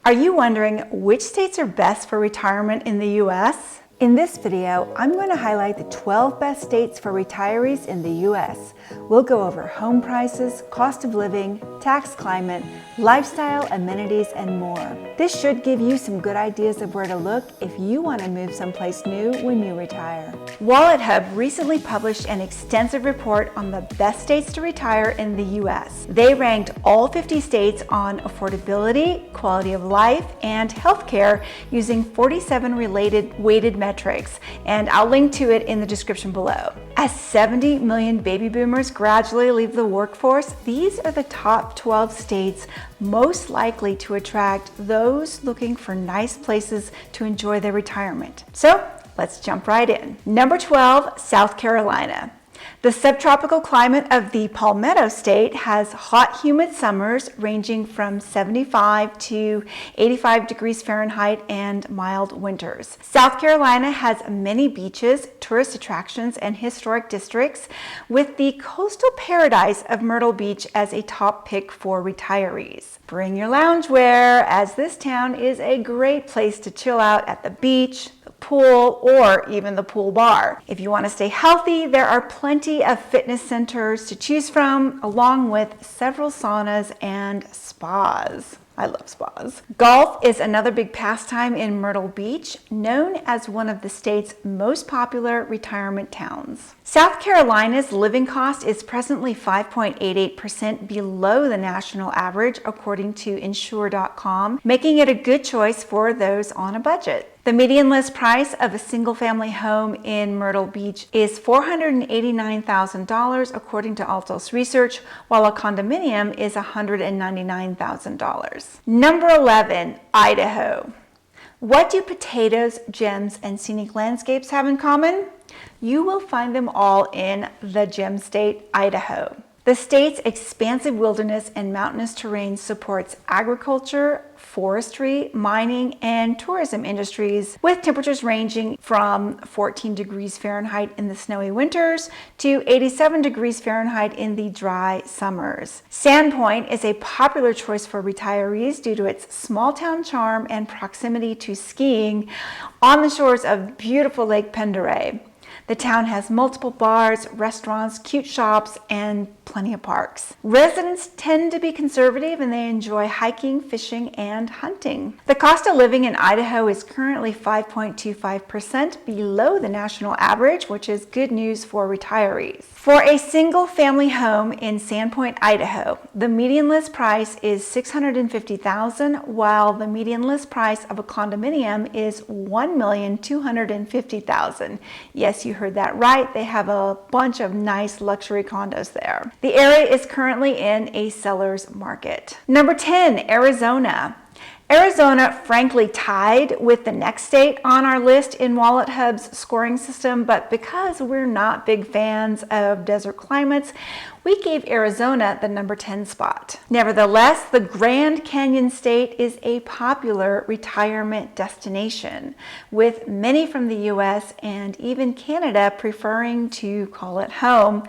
Are you wondering which states are best for retirement in the U.S.? In this video, I'm going to highlight the 12 best states for retirees in the U.S. We'll go over home prices, cost of living, tax climate, lifestyle, amenities, and more. This should give you some good ideas of where to look if you want to move someplace new when you retire. WalletHub recently published an extensive report on the best states to retire in the U.S. They ranked all 50 states on affordability, quality of life, and healthcare using 47 related weighted metrics, and I'll link to it in the description below. As 70 million baby boomers gradually leave the workforce, these are the top 12 states most likely to attract those looking for nice places to enjoy their retirement. So let's jump right in. Number 12, South Carolina. The subtropical climate of the Palmetto State has hot, humid summers ranging from 75 to 85 degrees Fahrenheit and mild winters. South Carolina has many beaches, tourist attractions, and historic districts, with the coastal paradise of Myrtle Beach as a top pick for retirees. Bring your loungewear, as this town is a great place to chill out at the beach, pool, or even the pool bar. If you want to stay healthy, there are plenty of fitness centers to choose from, along with several saunas and spas. I love spas. Golf is another big pastime in Myrtle Beach, known as one of the state's most popular retirement towns. South Carolina's living cost is presently 5.88% below the national average, according to Insure.com, making it a good choice for those on a budget. The median list price of a single-family home in Myrtle Beach is $489,000 according to Altos Research, while a condominium is $199,000. Number 11, Idaho. What do potatoes, gems, and scenic landscapes have in common? You will find them all in the gem state, Idaho. The state's expansive wilderness and mountainous terrain supports agriculture, forestry, mining, and tourism industries, with temperatures ranging from 14 degrees Fahrenheit in the snowy winters to 87 degrees Fahrenheit in the dry summers. Sandpoint is a popular choice for retirees due to its small-town charm and proximity to skiing on the shores of beautiful Lake Pend The town has multiple bars, restaurants, cute shops, and plenty of parks. Residents tend to be conservative and they enjoy hiking, fishing, and hunting. The cost of living in Idaho is currently 5.25% below the national average, which is good news for retirees. For a single family home in Sandpoint, Idaho, the median list price is $650,000, while the median list price of a condominium is $1,250,000. Yes, you heard that right. They have a bunch of nice luxury condos there. The area is currently in a seller's market. Number 10, Arizona. Arizona, frankly, tied with the next state on our list in WalletHub's scoring system, but because we're not big fans of desert climates, we gave Arizona the number 10 spot. Nevertheless, the Grand Canyon State is a popular retirement destination, with many from the US and even Canada preferring to call it home,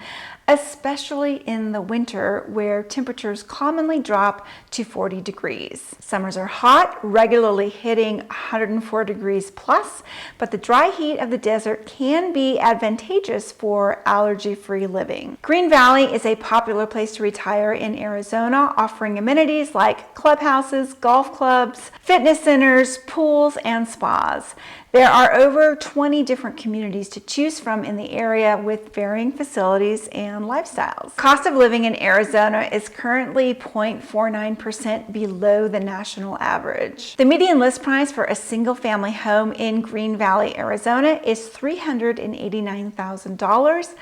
especially in the winter where temperatures commonly drop to 40 degrees. Summers are hot, regularly hitting 104 degrees plus, but the dry heat of the desert can be advantageous for allergy-free living. Green Valley is a popular place to retire in Arizona, offering amenities like clubhouses, golf clubs, fitness centers, pools, and spas. There are over 20 different communities to choose from in the area with varying facilities and lifestyles. Cost of living in Arizona is currently 0.49% below the national average. The median list price for a single family home in Green Valley, Arizona is $389,000,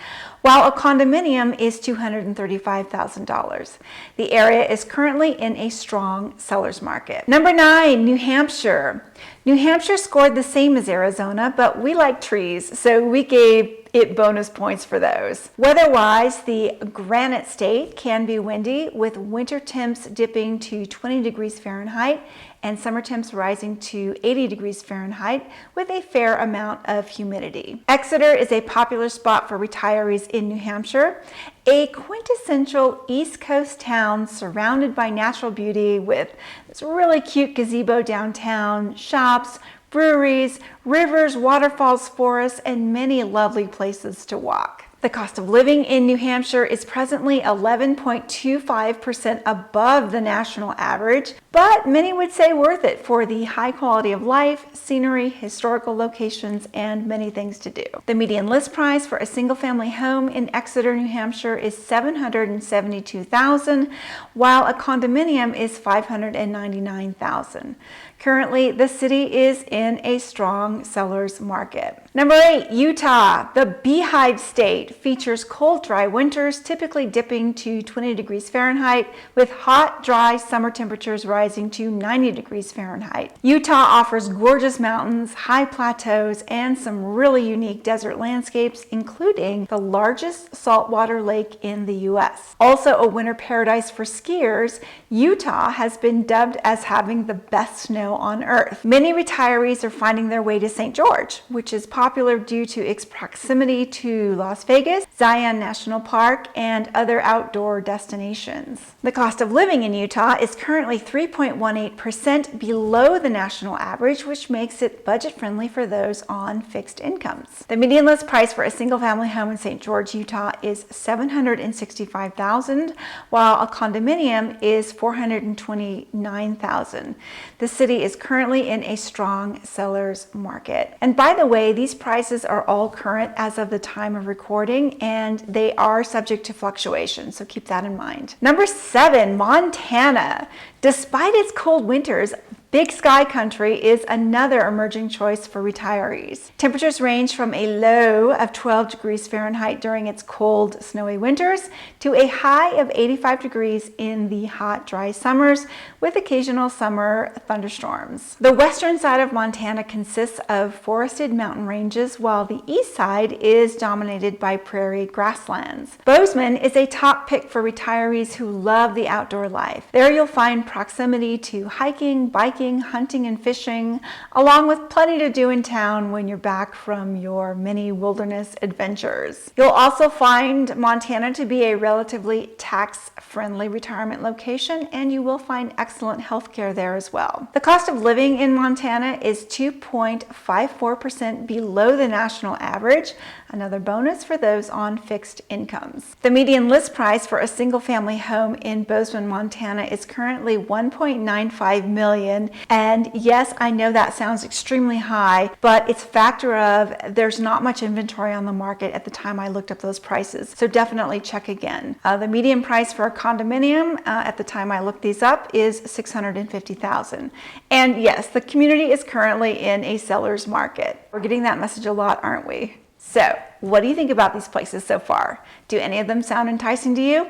while a condominium is $235,000. The area is currently in a strong seller's market. Number 9, New Hampshire. New Hampshire scored the same as Arizona, but we like trees, so we gave It bonus points for those. Weather-wise, the Granite State can be windy with winter temps dipping to 20 degrees Fahrenheit and summer temps rising to 80 degrees Fahrenheit with a fair amount of humidity. Exeter is a popular spot for retirees in New Hampshire, a quintessential East Coast town surrounded by natural beauty with this really cute gazebo downtown, shops, breweries, rivers, waterfalls, forests, and many lovely places to walk. The cost of living in New Hampshire is presently 11.25% above the national average, but many would say worth it for the high quality of life, scenery, historical locations, and many things to do. The median list price for a single-family home in Exeter, New Hampshire is $772,000, while a condominium is $599,000. Currently, the city is in a strong seller's market. Number 8, Utah. The Beehive State features cold, dry winters, typically dipping to 20 degrees Fahrenheit, with hot, dry summer temperatures rising to 90 degrees Fahrenheit. Utah offers gorgeous mountains, high plateaus, and some really unique desert landscapes, including the largest saltwater lake in the U.S. Also a winter paradise for skiers, Utah has been dubbed as having the best snow on earth. Many retirees are finding their way to St. George, which is popular due to its proximity to Las Vegas, Zion National Park, and other outdoor destinations. The cost of living in Utah is currently 3.18% below the national average, which makes it budget-friendly for those on fixed incomes. The median list price for a single-family home in St. George, Utah is $765,000, while a condominium is $429,000. The city is currently in a strong seller's market. And by the way, these prices are all current as of the time of recording, and they are subject to fluctuation, so keep that in mind. Number 7, Montana. Despite its cold winters, Big Sky Country is another emerging choice for retirees. Temperatures range from a low of 12 degrees Fahrenheit during its cold, snowy winters to a high of 85 degrees in the hot, dry summers with occasional summer thunderstorms. The western side of Montana consists of forested mountain ranges, while the east side is dominated by prairie grasslands. Bozeman is a top pick for retirees who love the outdoor life. There you'll find proximity to hiking, biking, hunting, and fishing, along with plenty to do in town when you're back from your many wilderness adventures. You'll also find Montana to be a relatively tax-friendly retirement location, and you will find excellent health care there as well. The cost of living in Montana is 2.54% below the national average, another bonus for those on fixed incomes. The median list price for a single-family home in Bozeman, Montana is currently $1.95 million. And yes, I know that sounds extremely high, but it's a factor of there's not much inventory on the market at the time I looked up those prices. So definitely check again. The median price for a condominium at the time I looked these up is $650,000. And yes, the community is currently in a seller's market. We're getting that message a lot, aren't we? So what do you think about these places so far? Do any of them sound enticing to you?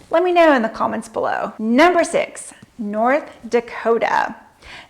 Let me know in the comments below. Number 6, North Dakota.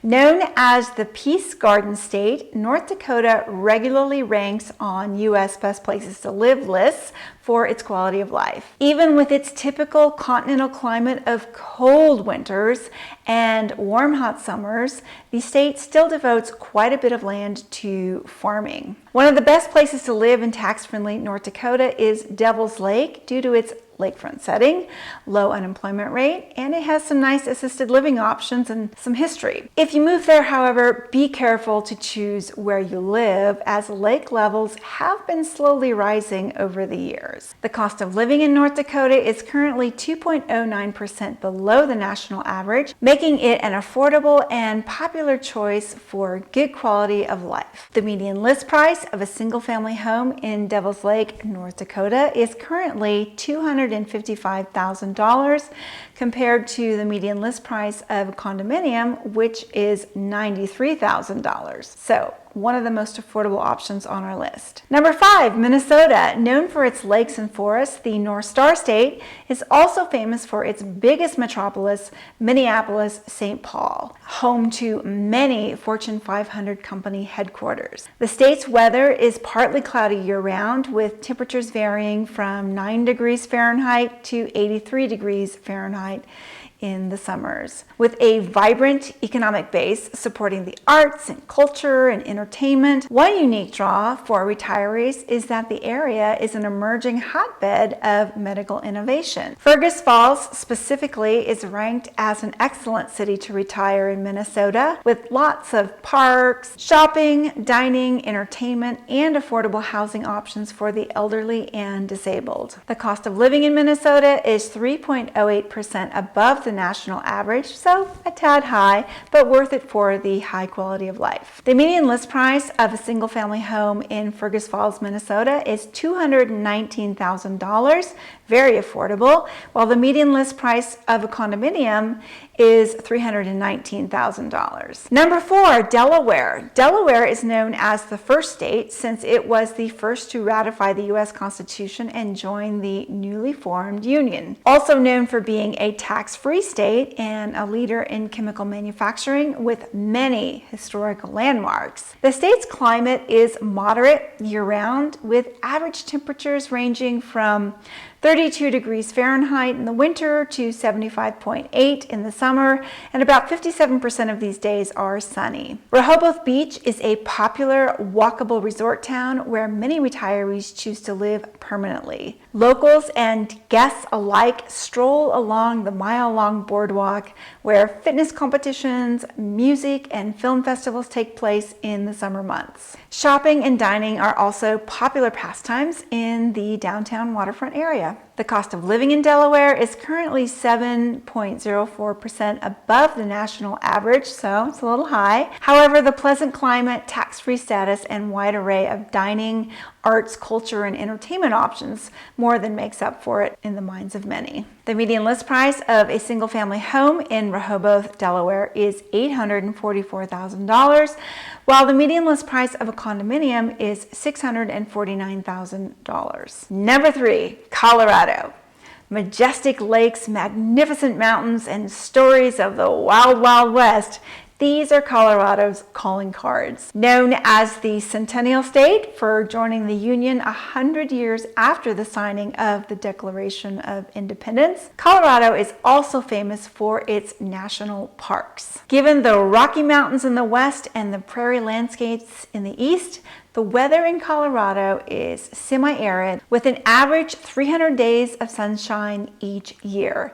Known as the Peace Garden State, North Dakota regularly ranks on U.S. Best Places to Live lists for its quality of life. Even with its typical continental climate of cold winters and warm hot summers, the state still devotes quite a bit of land to farming. One of the best places to live in tax-friendly North Dakota is Devil's Lake due to its lakefront setting, low unemployment rate, and it has some nice assisted living options and some history. If you move there, however, be careful to choose where you live, as lake levels have been slowly rising over the years. The cost of living in North Dakota is currently 2.09% below the national average, making it an affordable and popular choice for good quality of life. The median list price of a single-family home in Devil's Lake, North Dakota is currently $255,000, compared to the median list price of a condominium, which is $93,000. So one of the most affordable options on our list. Number 5, Minnesota. Known for its lakes and forests, the North Star State is also famous for its biggest metropolis, Minneapolis-St. Paul, home to many Fortune 500 company headquarters. The state's weather is partly cloudy year-round, with temperatures varying from 9 degrees Fahrenheit to 83 degrees Fahrenheit in the summers. With a vibrant economic base supporting the arts and culture and entertainment, one unique draw for retirees is that the area is an emerging hotbed of medical innovation. Fergus Falls specifically is ranked as an excellent city to retire in Minnesota, with lots of parks, shopping, dining, entertainment, and affordable housing options for the elderly and disabled. The cost of living in Minnesota is 3.08% above the national average, so a tad high, but worth it for the high quality of life. The median list price of a single-family home in Fergus Falls, Minnesota is $219,000, very affordable, while the median list price of a condominium is $319,000. Number 4, Delaware. Delaware is known as the first state since it was the first to ratify the U.S. Constitution and join the newly formed Union. Also known for being a tax-free state and a leader in chemical manufacturing with many historical landmarks. The state's climate is moderate year-round, with average temperatures ranging from 32 degrees Fahrenheit in the winter to 75.8 in the summer, and about 57% of these days are sunny. Rehoboth Beach is a popular walkable resort town where many retirees choose to live permanently. Locals and guests alike stroll along the mile-long boardwalk where fitness competitions, music, and film festivals take place in the summer months. Shopping and dining are also popular pastimes in the downtown waterfront area. The cost of living in Delaware is currently 7.04% above the national average, so it's a little high. However, the pleasant climate, tax-free status, and wide array of dining, arts, culture, and entertainment options more than makes up for it in the minds of many. The median list price of a single-family home in Rehoboth, Delaware is $844,000, while the median list price of a condominium is $649,000. Number 3, Colorado. Majestic lakes, magnificent mountains, and stories of the wild, wild west. These are Colorado's calling cards. Known as the Centennial State for joining the Union 100 years after the signing of the Declaration of Independence, Colorado is also famous for its national parks. Given the Rocky Mountains in the west and the prairie landscapes in the east, the weather in Colorado is semi-arid with an average 300 days of sunshine each year.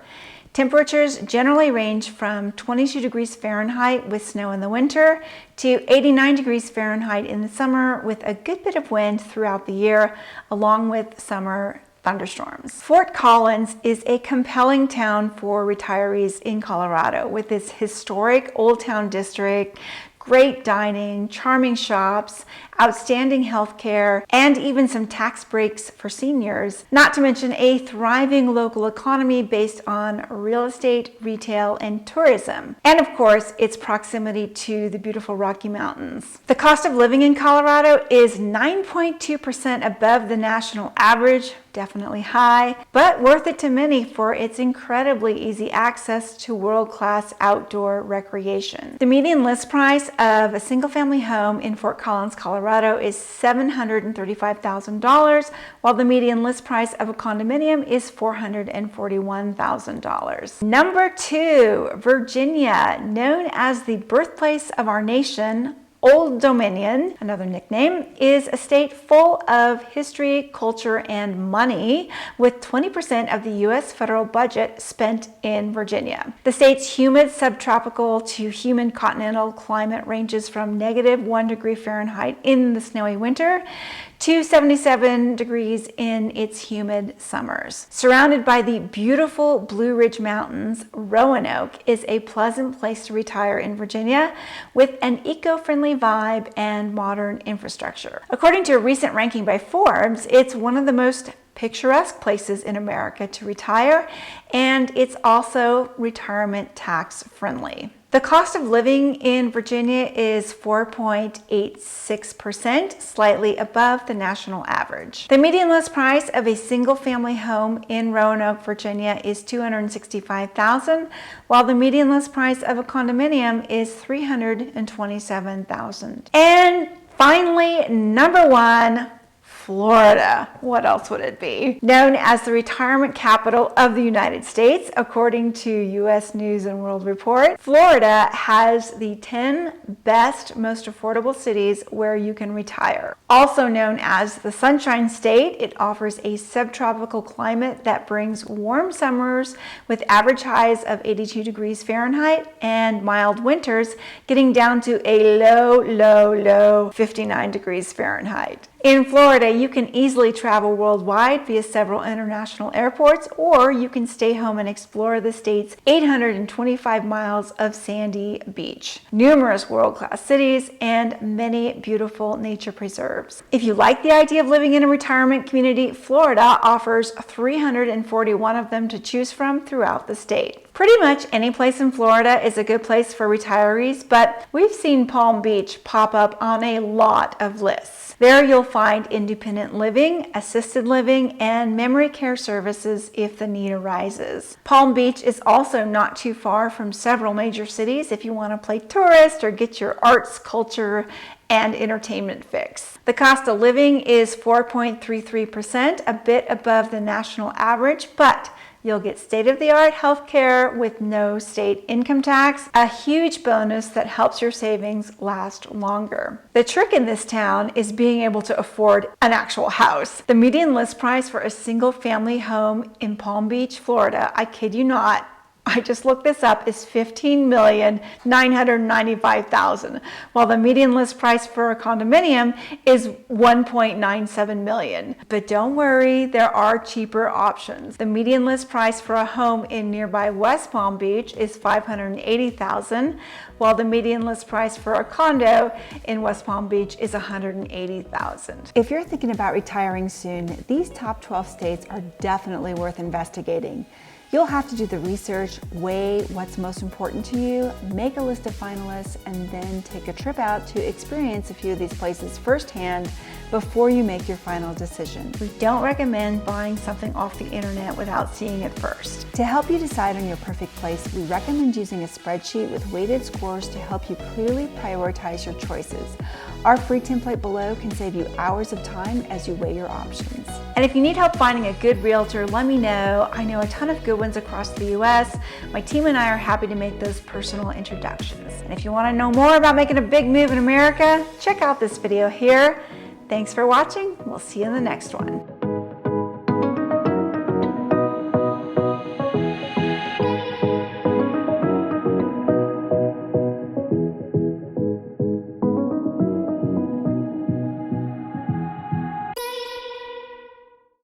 Temperatures generally range from 22 degrees Fahrenheit with snow in the winter to 89 degrees Fahrenheit in the summer, with a good bit of wind throughout the year, along with summer thunderstorms. Fort Collins is a compelling town for retirees in Colorado, with its historic Old Town district, great dining, charming shops, outstanding healthcare, and even some tax breaks for seniors, not to mention a thriving local economy based on real estate, retail, and tourism. And of course, its proximity to the beautiful Rocky Mountains. The cost of living in Colorado is 9.2% above the national average, definitely high, but worth it to many for its incredibly easy access to world-class outdoor recreation. The median list price of a single-family home in Fort Collins, Colorado is $735,000, while the median list price of a condominium is $441,000. Number 2, Virginia. Known as the birthplace of our nation, Old Dominion, another nickname, is a state full of history, culture, and money, with 20% of the U.S. federal budget spent in Virginia. The state's humid subtropical to humid continental climate ranges from -1 degree Fahrenheit in the snowy winter to 77 degrees in its humid summers. Surrounded by the beautiful Blue Ridge Mountains, Roanoke is a pleasant place to retire in Virginia with an eco-friendly vibe and modern infrastructure. According to a recent ranking by Forbes, it's one of the most picturesque places in America to retire, and it's also retirement tax friendly. The cost of living in Virginia is 4.86%, slightly above the national average. The median list price of a single-family home in Roanoke, Virginia is $265,000, while the median list price of a condominium is $327,000. And finally, number one, Florida. What else would it be? Known as the retirement capital of the United States, according to U.S. News and World Report, Florida has the 10 best, most affordable cities where you can retire. Also known as the Sunshine State, it offers a subtropical climate that brings warm summers with average highs of 82 degrees Fahrenheit and mild winters getting down to a low 59 degrees Fahrenheit. In Florida, you can easily travel worldwide via several international airports, or you can stay home and explore the state's 825 miles of sandy beach, numerous world-class cities, and many beautiful nature preserves. If you like the idea of living in a retirement community, Florida offers 341 of them to choose from throughout the state. Pretty much any place in Florida is a good place for retirees, but we've seen Palm Beach pop up on a lot of lists. There you'll find independent living, assisted living, and memory care services if the need arises. Palm Beach is also not too far from several major cities if you want to play tourist or get your arts, culture, and entertainment fix. The cost of living is 4.33%, a bit above the national average, but you'll get state-of-the-art healthcare with no state income tax, a huge bonus that helps your savings last longer. The trick in this town is being able to afford an actual house. The median list price for a single-family home in Palm Beach, Florida, I kid you not, I just looked this up, is $15,995,000, while the median list price for a condominium is $1.97 million. But don't worry, there are cheaper options. The median list price for a home in nearby West Palm Beach is $580,000, while the median list price for a condo in West Palm Beach is $180,000. If you're thinking about retiring soon, these top 12 states are definitely worth investigating. You'll have to do the research, weigh what's most important to you, make a list of finalists, and then take a trip out to experience a few of these places firsthand before you make your final decision. We don't recommend buying something off the internet without seeing it first. To help you decide on your perfect place, we recommend using a spreadsheet with weighted scores to help you clearly prioritize your choices. Our free template below can save you hours of time as you weigh your options. And if you need help finding a good realtor, let me know. I know a ton of good ones across the US. My team and I are happy to make those personal introductions. And if you want to know more about making a big move in America, check out this video here. Thanks for watching. We'll see you in the next one.